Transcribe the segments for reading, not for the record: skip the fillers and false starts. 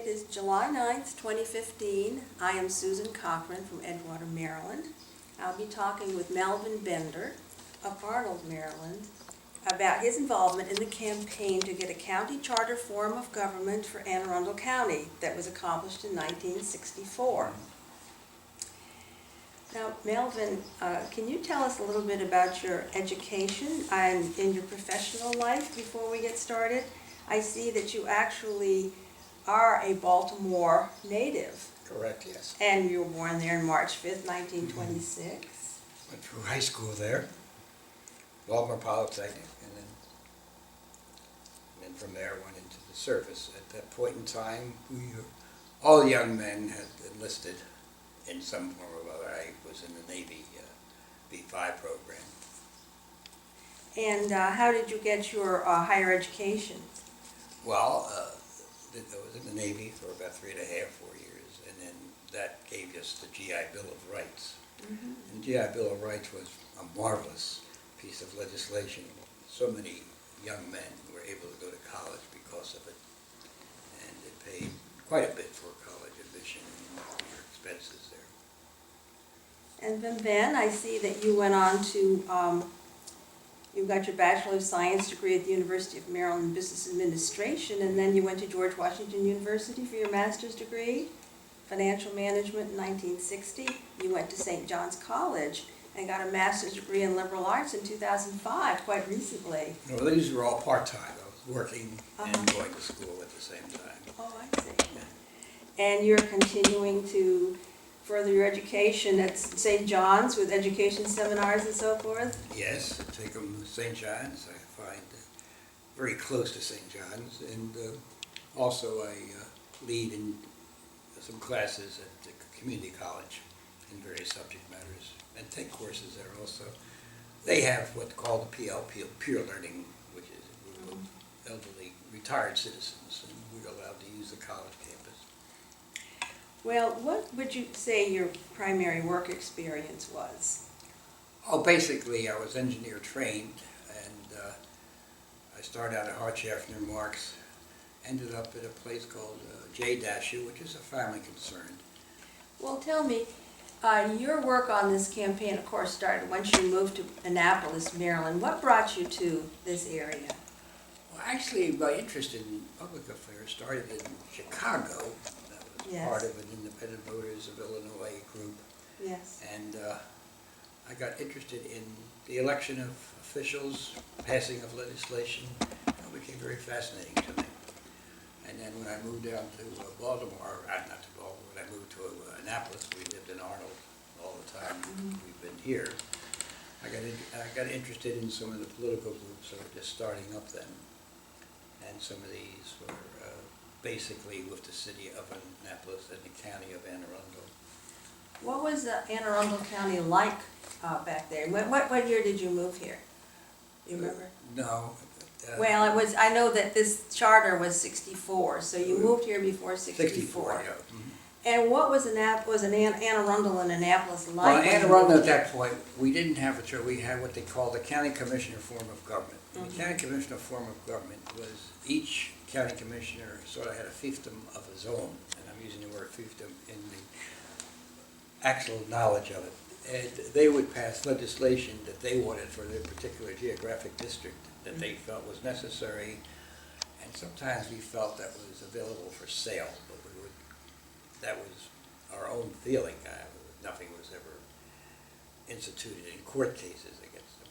is July 9th, 2015. I am Susan Cochran from Edgewater, Maryland. I'll be talking with Melvin Bender of Arnold, Maryland, about his involvement in the campaign to get a county charter form of government for Anne Arundel County that was accomplished in 1964. Now, Melvin, can you tell us a little bit about your education and in your professional life before we get started? I see that you actually are a Baltimore native. Correct, yes. And you were born there on March 5th, 1926. Went through high school there, Baltimore Polytechnic, and then from there went into the service. At that point in time, all young men had enlisted in some form or other. I was in the Navy B-5 program. And how did you get your higher education? Well, I was in the Navy for about 3.5, 4 years, and then that gave us the GI Bill of Rights. Mm-hmm. And the GI Bill of Rights was a marvelous piece of legislation. So many young men were able to go to college because of it, and it paid quite a bit for college admission and your expenses there. And then I see that you went on to, you got your Bachelor of Science degree at the University of Maryland in Business Administration, and then you went to George Washington University for your master's degree, Financial Management in 1960. You went to St. John's College and got a master's degree in Liberal Arts in 2005, quite recently. No, these were all part-time. I was working and going to school at the same time. Oh, I see. And you're continuing to further your education at St. John's with education seminars and so forth? Yes, I take them to St. John's. I find very close to St. John's, and also I lead in some classes at the community college in various subject matters and take courses there also. They have what's called the PLP, Peer Learning, which is a group of elderly retired citizens, and we're allowed to use the college campus. Well, what would you say your primary work experience was? Oh, basically, I was engineer trained, and I started out at Hartschaff near Marks, ended up at a place called J-U, which is a family concern. Well, tell me, your work on this campaign, of course, started once you moved to Annapolis, Maryland. What brought you to this area? Well, actually, my interest in public affairs started in Chicago. Yes. Part of an Independent Voters of Illinois group. Yes. And I got interested in the election of officials, passing of legislation. It became very fascinating to me. And then when I moved down to Baltimore, not to Baltimore, when I moved to Annapolis, we lived in Arnold all the time. Mm-hmm. We've been here. I got interested in some of the political groups that were just starting up then. And some of these were basically with the city of Annapolis and the county of Anne Arundel. What was Anne Arundel County like back there? What year did you move here? Do you remember? No. Well, I know that this charter was 64, so you moved here before 64. 64, yeah. Mm-hmm. And what was Anne Arundel and Annapolis like? Well, Anne Arundel at that point, we didn't have a charter. We had what they called the county commissioner form of government. Mm-hmm. The county commissioner form of government was each county commissioner sort of had a fiefdom of his own, and I'm using the word fiefdom in the actual knowledge of it. And they would pass legislation that they wanted for their particular geographic district that they felt was necessary, and sometimes we felt that was available for sale, but that was our own feeling. Nothing was ever instituted in court cases against them.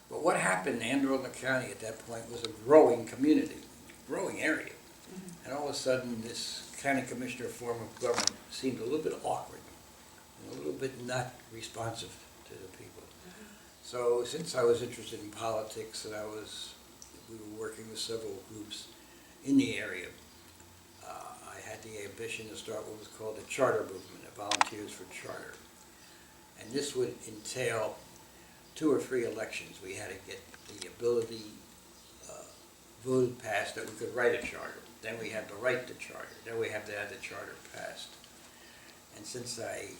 But what happened in Anne Arundel County at that point was a growing community, growing area. Mm-hmm. And all of a sudden this county commissioner form of government seemed a little bit awkward and a little bit not responsive to the people. Mm-hmm. So since I was interested in politics and we were working with several groups in the area, I had the ambition to start what was called the Charter Movement, the Volunteers for Charter. And this would entail 2 or 3 elections. We had to get the ability voted passed that we could write a charter. Then we had to write the charter. Then we had to have the charter passed. And since I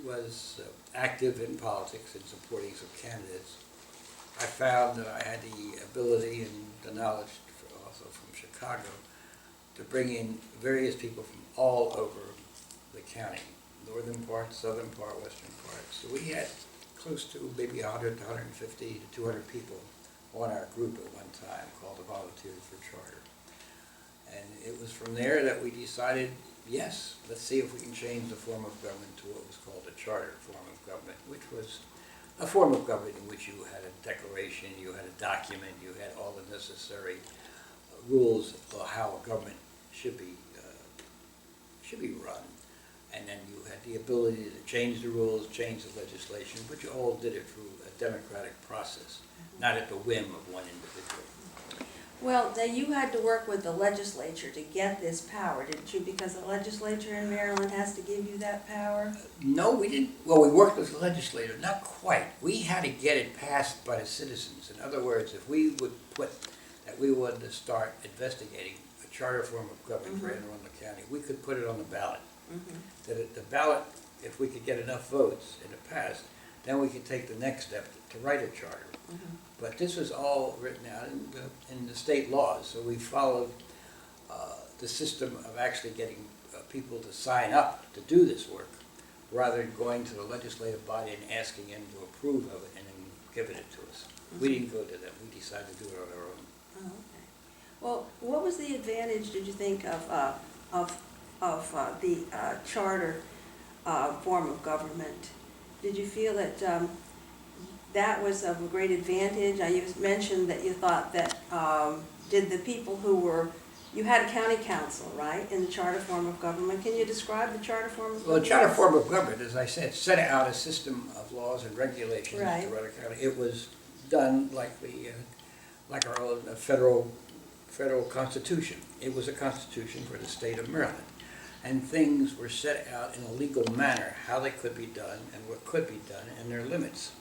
was active in politics and supporting some candidates, I found that I had the ability and the knowledge also from Chicago to bring in various people from all over the county, northern part, southern part, western part. So we had close to maybe 100 to 150 to 200 people on our group at one time called the Volunteers for Charter. And it was from there that we decided, yes, let's see if we can change the form of government to what was called a charter form of government, which was a form of government in which you had a declaration, you had a document, you had all the necessary rules of how a government should be run. And then you had the ability to change the rules, change the legislation, but you all did it through a democratic process, not at the whim of one individual. Well, then you had to work with the legislature to get this power, didn't you? Because the legislature in Maryland has to give you that power? No, we didn't. Well, we worked with the legislature, not quite. We had to get it passed by the citizens. In other words, if we would put that we wanted to start investigating a charter form of government for Anne Arundel County, we could put it on the ballot. That at the ballot, if we could get enough votes and it passed, then we could take the next step to write a charter. But this was all written out in the state laws, so we followed the system of actually getting people to sign up to do this work, rather than going to the legislative body and asking them to approve of it and then giving it to us. We didn't go to them, we decided to do it on our own. Oh, okay. Well, what was the advantage, did you think, of the charter form of government? Did you feel that that was of a great advantage? You mentioned that you thought that, did the people who were, you had a county council, right, in the charter form of government. Can you describe the charter form of government? Well, the charter form of government, as I said, set out a system of laws and regulations to run a county. It was done like our own federal constitution. It was a constitution for the state of Maryland. And things were set out in a legal manner, how they could be done and what could be done and their limits.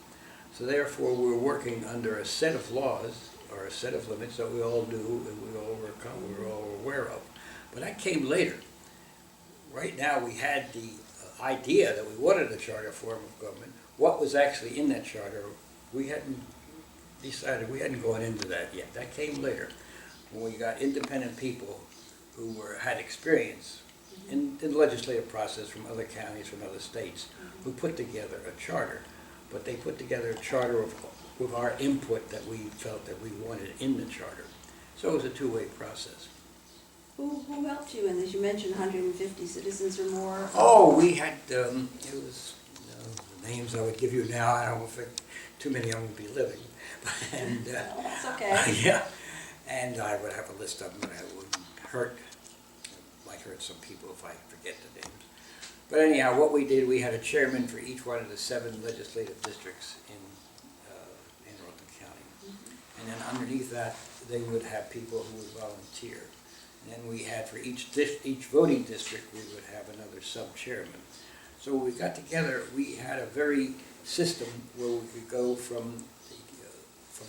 So therefore, we're working under a set of laws or a set of limits that we all knew and we were all aware of. But that came later. Right now, we had the idea that we wanted a charter form of government. What was actually in that charter, we hadn't decided, we hadn't gone into that yet. That came later, when we got independent people who had experience in the legislative process from other counties, from other states, who put together a charter. But they put together a charter with our input that we felt that we wanted in the charter. So it was a two-way process. Who helped you in this? You mentioned 150 citizens or more. Oh, we had, it was, the names I would give you now, I don't think too many of them would be living. And, that's okay. Yeah, and I would have a list of them, but I wouldn't hurt, might hurt some people if I forget the names. But anyhow, what we did, we had a chairman for each one of the 7 legislative districts in Anne Arundel County. And then underneath that, they would have people who would volunteer. And then we had for each voting district, we would have another sub-chairman. So when we got together, we had a very system where we could go from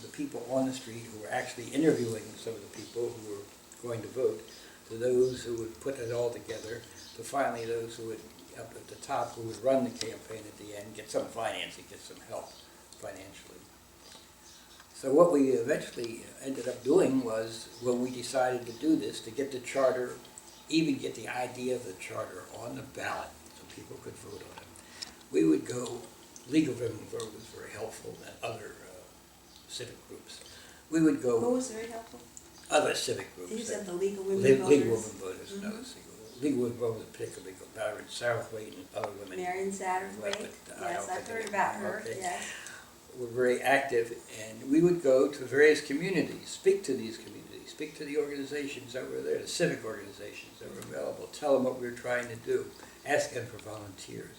the people on the street who were actually interviewing some of the people who were going to vote, to those who would put it all together, to finally those who would, up at the top, who would run the campaign at the end, get some financing, get some help financially. So what we eventually ended up doing was, when we decided to do this, to get the charter, even get the idea of the charter on the ballot so people could vote on it, we would go, League of Women Voters was very helpful, and other civic groups. We would go... Who was very helpful? Other civic groups. You said the League of Women Voters? League of Women Voters, another League of Women Voters, particularly Marion Satterthwaite and other women. Marion Satterthwaite? Yes, I've heard about her, okay. yes. Were very active, and we would go to various communities, speak to these communities, speak to the organizations that were there, the civic organizations that were available, tell them what we were trying to do, ask them for volunteers.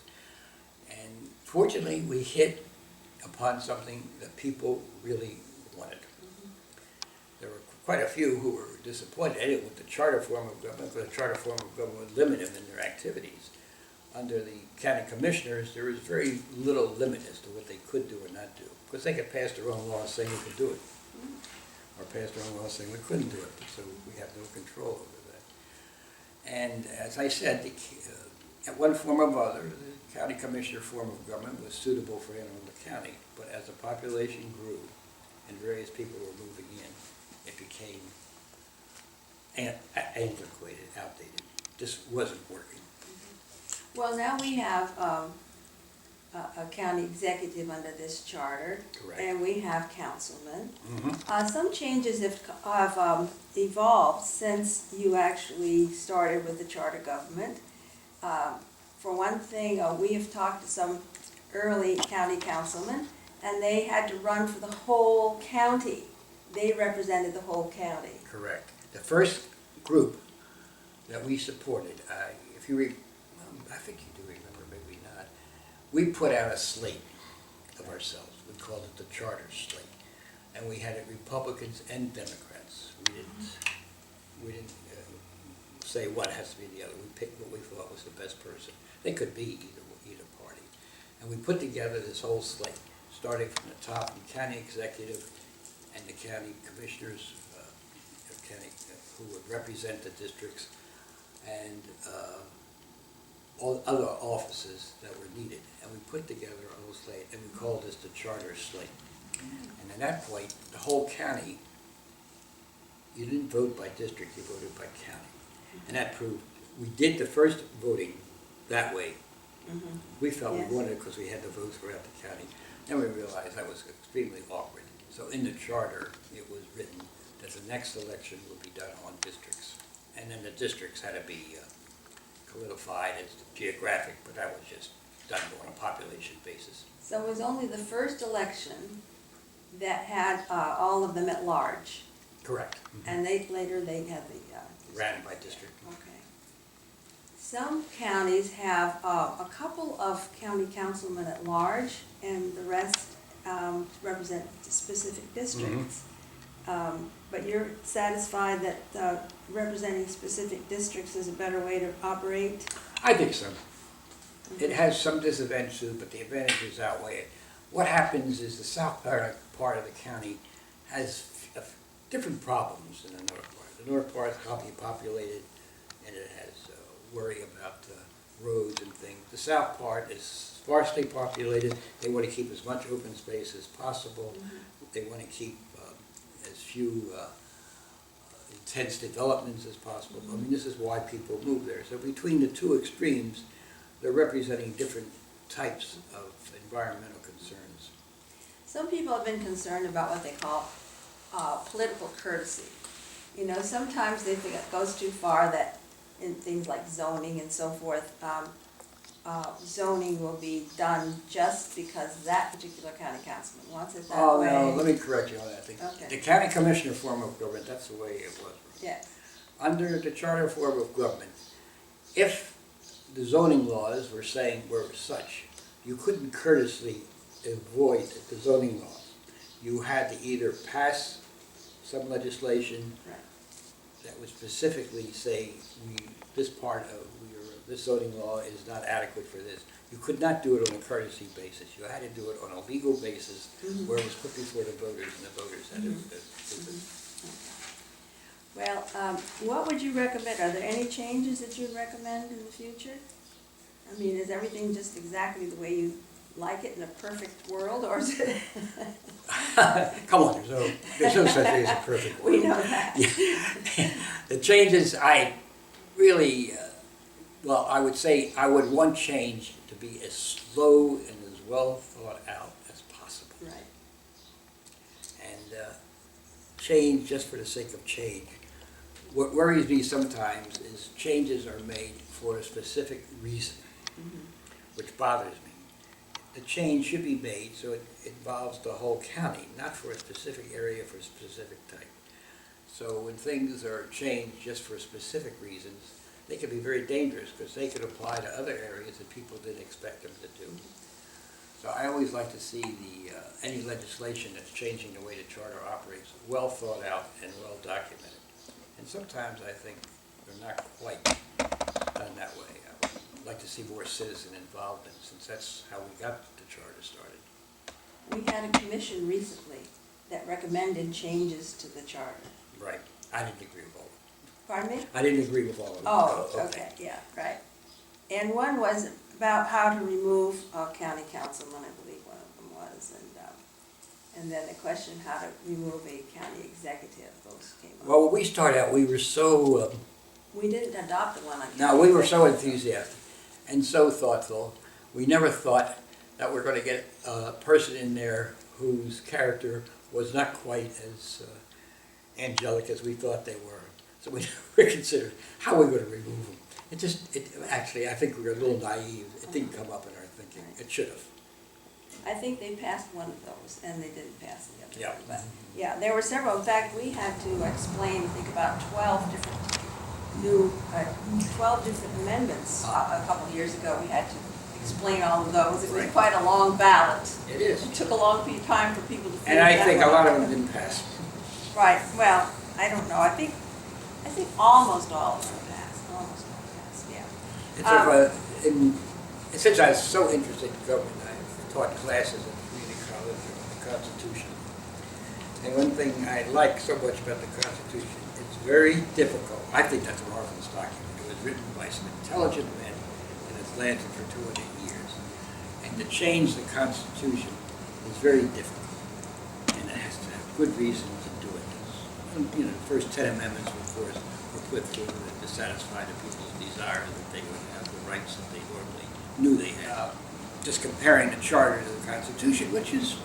And fortunately, we hit upon something that people really wanted. There were quite a few who were disappointed with the charter form of government, because the charter form of government would limit them in their activities. Under the county commissioners, there was very little limit as to what they could do or not do, because they could pass their own laws saying we could do it, or pass their own laws saying we couldn't do it, so we have no control over that. And as I said, at one form or other, the county commissioner form of government was suitable for Anne Arundel County, but as the population grew and various people were moving in, it became antiquated, outdated, just wasn't working. Well, now we have a county executive under this charter. Correct. And we have councilmen. Mhm. Some changes have evolved since you actually started with the charter government. For one thing, we have talked to some early county councilmen, and they had to run for the whole county. They represented the whole county. Correct. The first group that we supported, if you I think you do remember, maybe not, we put out a slate of ourselves. We called it the charter slate. And we had it Republicans and Democrats. We didn't say one has to be the other. We picked what we thought was the best person. They could be either party. And we put together this whole slate, starting from the top, the county executive and the county commissioners, who would represent the districts, and all other offices that were needed. And we put together a whole slate, and we called this the charter slate. And at that point, the whole county, you didn't vote by district, you voted by county. And that proved, we did the first voting that way. Mhm. We felt Yes. we wanted it because we had the votes throughout the county. Then we realized that was extremely awkward. So in the charter, it was written that the next election would be done on districts. And then the districts had to be solidified as geographic, but that was just done on a population basis. So it was only the first election that had all of them at large, Correct. and later they had the. Ran by district. Okay. Some counties have a couple of county councilmen at large, and the rest represent specific districts. But you're satisfied that representing specific districts is a better way to operate? I think so. It has some disadvantages, but the advantages outweigh it. What happens is the south part of the county has different problems than the north part. The north part is highly populated, and it has worry about roads and things. The south part is sparsely populated. They want to keep as much open space as possible. They want to keep as few intense developments as possible. I mean, this is why people move there. So between the two extremes, they're representing different types of environmental concerns. Some people have been concerned about what they call political courtesy. You know, sometimes they think it goes too far, that in things like zoning and so forth, zoning will be done just because that particular county councilman wants it that way. Oh, no, let me correct you on that. Okay. The county commissioner form of government, that's the way it was. Yes. Under the charter form of government, if the zoning laws were such, you couldn't courteously avoid the zoning laws. You had to either pass some legislation Right. that would specifically say this zoning law is not adequate for this. You could not do it on a courtesy basis. You had to do it on a legal basis where it was put before the voters, and the voters had to do it. Well, what would you recommend? Are there any changes that you'd recommend in the future? I mean, is everything just exactly the way you like it in a perfect world, or is it? Come on, there's no such thing as a perfect world. We know that. Yeah. The changes, I really, I would say I would want change to be as slow and as well thought out as possible. Right. And change just for the sake of change. What worries me sometimes is changes are made for a specific reason, which bothers me. The change should be made so it involves the whole county, not for a specific area, for a specific type. So when things are changed just for specific reasons, they can be very dangerous because they could apply to other areas that people didn't expect them to do. So I always like to see any legislation that's changing the way the charter operates well thought out and well documented. And sometimes I think they're not quite done that way. I would like to see more citizen involvement, since that's how we got the charter started. We had a commission recently that recommended changes to the charter. Right. I didn't agree with all of them. Pardon me? I didn't agree with all of them. Oh, okay, yeah, right. And one was about how to remove county councilman, I believe one of them was, And then the question how to remove a county executive, those came up. Well, when we started out, we were so, We didn't adopt the one on. no, we were so enthusiastic and so thoughtful. We never thought that we're going to get a person in there whose character was not quite as angelic as we thought they were. So we never considered how we were going to remove them. Actually, I think we were a little naive. It didn't come up in our thinking. It should have. I think they passed one of those, and they didn't pass the other Yeah. one. But, yeah, there were several. In fact, we had to explain, I think, about 12 different 12 different amendments a couple of years ago. We had to explain all of those. It was Right. quite a long ballot. It is. It took a long time for people to figure And I that think a one lot out. of them didn't pass. Right, well, I don't know. I think almost all of them passed. Almost all passed, yeah. It's since I was so interested in government, I taught classes at community college on the Constitution. And one thing I like so much about the Constitution, it's very difficult. I think that's a marvelous document. It was written by some intelligent men, and it's lasted for 200 years. And to change the Constitution is very difficult, and it has to have good reason to do it. You know, the first 10 amendments, of course, were put through to satisfy the people's desire that they would have the rights that they normally knew they had. Just comparing the Charter to the Constitution, which is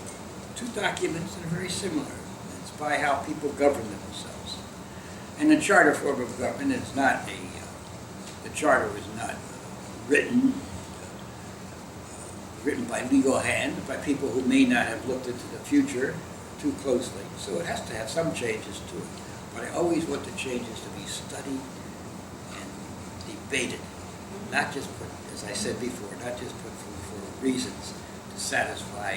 two documents that are very similar. It's by how people govern themselves. And the Charter form of government is not the Charter was not written by legal hand, by people who may not have looked into the future too closely. So it has to have some changes to it. But I always want the changes to be studied and debated, not just put, as I said before, not just put for reasons to satisfy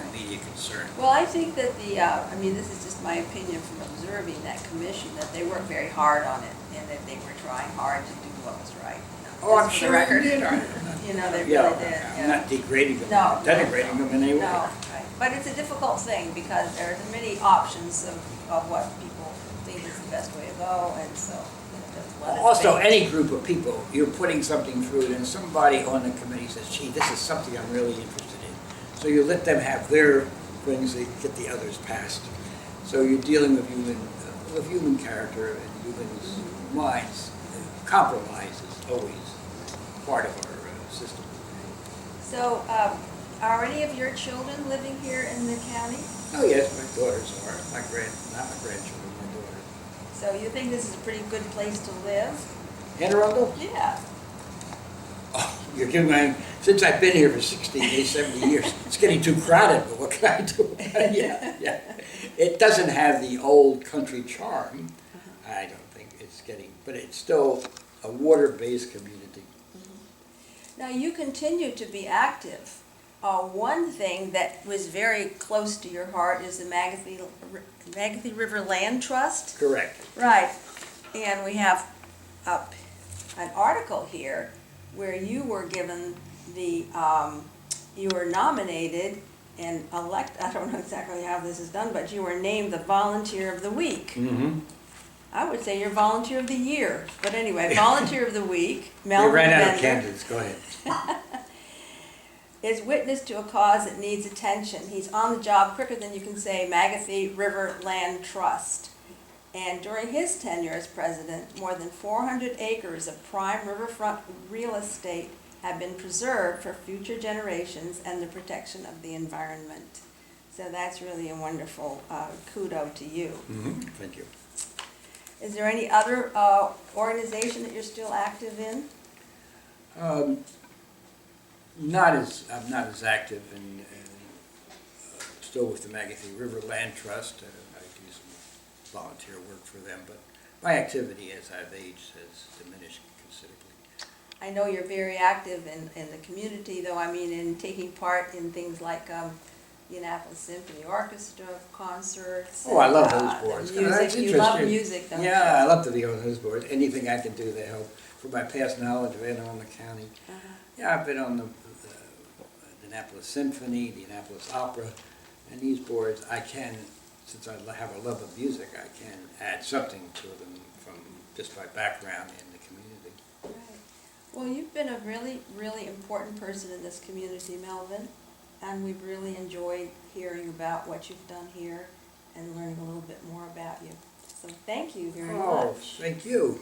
immediate concern. Well, I think that I mean, this is just my opinion from observing that commission, that they worked very hard on it, and that they were trying hard to do what was right. Oh, I'm Just for sure the they record. did. You know, they Yeah, really did. I'm Yeah. not degrading them, No, I'm denigrating them, and they were. No, right. But it's a difficult thing because there are many options of what people think is the best way to go, and so, there's a lot of Also, debate. any group of people, you're putting something through it, and somebody on the committee says, gee, this is something I'm really interested in. So you let them have their things, they get the others passed. So you're dealing with human character and human minds. Compromise is always part of our system. So, are any of your children living here in the county? Oh, yes, my daughters are, not my grandchildren, my daughters. So you think this is a pretty good place to live? Anne Arundel? Yeah. Oh, you're giving me, since I've been here for 60, 70 years, it's getting too crowded, but what can I do? Yeah. It doesn't have the old country charm, I don't think it's getting, but it's still a water-based community. Now, you continue to be active. One thing that was very close to your heart is the Magathie River Land Trust. Correct. Right. And we have an article here where you were given you were nominated and elected, I don't know exactly how this is done, but you were named the Volunteer of the Week. Mm-hmm. I would say you're Volunteer of the Year, but anyway, Volunteer of the Week, They Melvin ran out of Bender, candidates, go ahead. is witness to a cause that needs attention. He's on the job quicker than you can say Magathie River Land Trust. And during his tenure as president, more than 400 acres of prime riverfront real estate have been preserved for future generations and the protection of the environment. So that's really a wonderful kudo to you. Mm-hmm. Thank you. Is there any other organization that you're still active in? I'm not as active and still with the Magathie River Land Trust. I do some volunteer work for them, but my activity as I've aged has diminished considerably. I know you're very active in the community, though, I mean, in taking part in things like the Annapolis Symphony Orchestra concerts. Oh, I love and, those boards. the music. That's You love interesting. music, don't you? Yeah, I love to be on those boards. Anything I can do to help for my past knowledge of Anne Arundel County. Yeah, I've been on the Annapolis Symphony, the Annapolis Opera, and these boards, I can, since I have a love of music, I can add something to them from just my background in the community. Right. Well, you've been a really, really important person in this community, Melvin. and we've really enjoyed hearing about what you've done here and learning a little bit more about you. So thank you very Oh, much. thank you.